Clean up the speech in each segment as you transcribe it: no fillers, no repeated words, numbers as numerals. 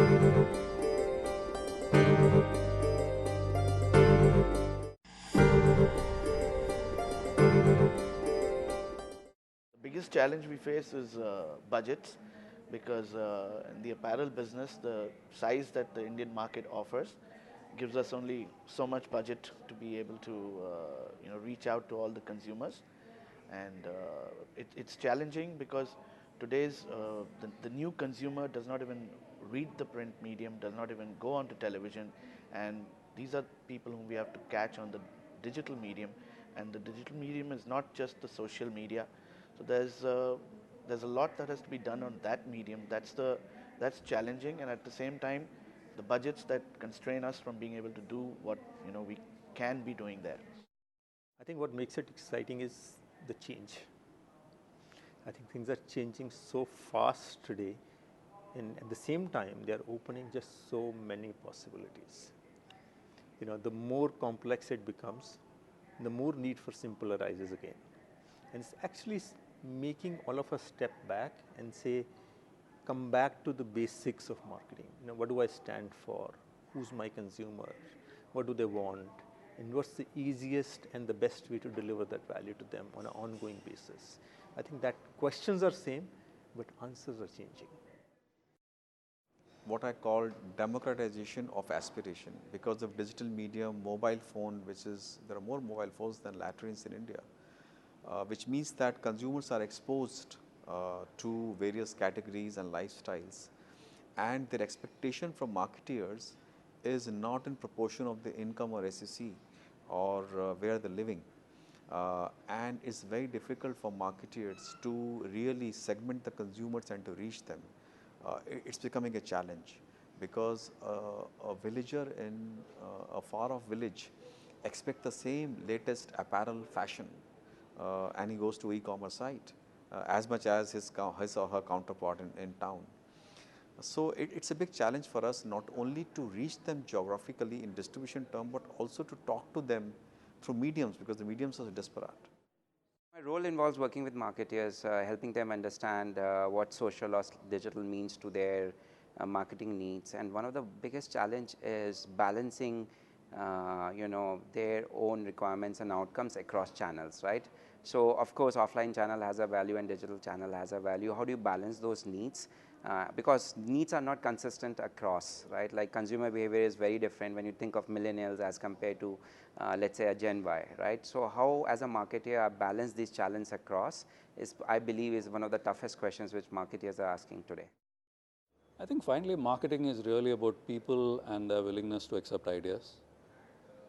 The biggest challenge we face is budgets because in the apparel business, the size that the Indian market offers gives us only so much budget to be able to reach out to all the consumers, and it's challenging because today's the new consumer does not even read the print medium, does not even go onto television, and these are people whom we have to catch on the digital medium, and the digital medium is not just the social media. So there's a lot that has to be done on that medium. That's challenging, and at the same time, the budgets that constrain us from being able to do what we can be doing there. I think what makes it exciting is the change. I think things are changing so fast today, and at the same time, they are opening just so many possibilities. The more complex it becomes, the more need for simple arises again. And it's actually making all of us step back and say, come back to the basics of marketing. What do I stand for? Who's my consumer? What do they want? And what's the easiest and the best way to deliver that value to them on an ongoing basis? I think that questions are same, but answers are changing. What I call democratization of aspiration because of digital medium, mobile phone, there are more mobile phones than latrines in India, which means that consumers are exposed to various categories and lifestyles, and their expectation from marketeers is not in proportion of the income or SEC or where they're living. And it's very difficult for marketeers to really segment the consumers and to reach them. It's becoming a challenge because a villager in a far off village expects the same latest apparel fashion and he goes to e-commerce site as much as his or her counterpart in town. So it's a big challenge for us not only to reach them geographically in distribution term, but also to talk to them through mediums because the mediums are disparate. My role involves working with marketers, helping them understand what social or digital means to their marketing needs. And one of the biggest challenge is balancing, their own requirements and outcomes across channels, right? So of course, offline channel has a value and digital channel has a value. How do you balance those needs? Because needs are not consistent across, right? Like consumer behavior is very different when you think of millennials as compared to, let's say, a Gen Y, right? So how, as a marketer, I balance these challenges across I believe, is one of the toughest questions which marketers are asking today. I think finally marketing is really about people and their willingness to accept ideas.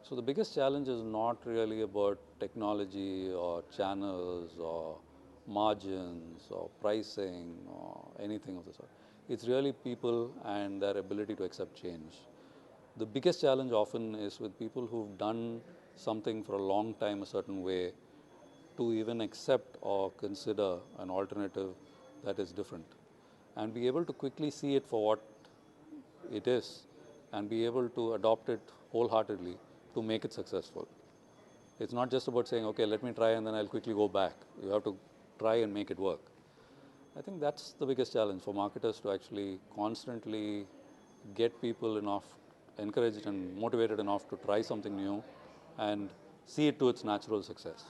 So the biggest challenge is not really about technology or channels or margins or pricing or anything of the sort. It's really people and their ability to accept change. The biggest challenge often is with people who've done something for a long time a certain way to even accept or consider an alternative that is different and be able to quickly see it for what it is and be able to adopt it wholeheartedly to make it successful. It's not just about saying, okay, let me try and then I'll quickly go back. You have to try and make it work. I think that's the biggest challenge for marketers, to actually constantly get people encouraged and motivated enough to try something new and see it to its natural success.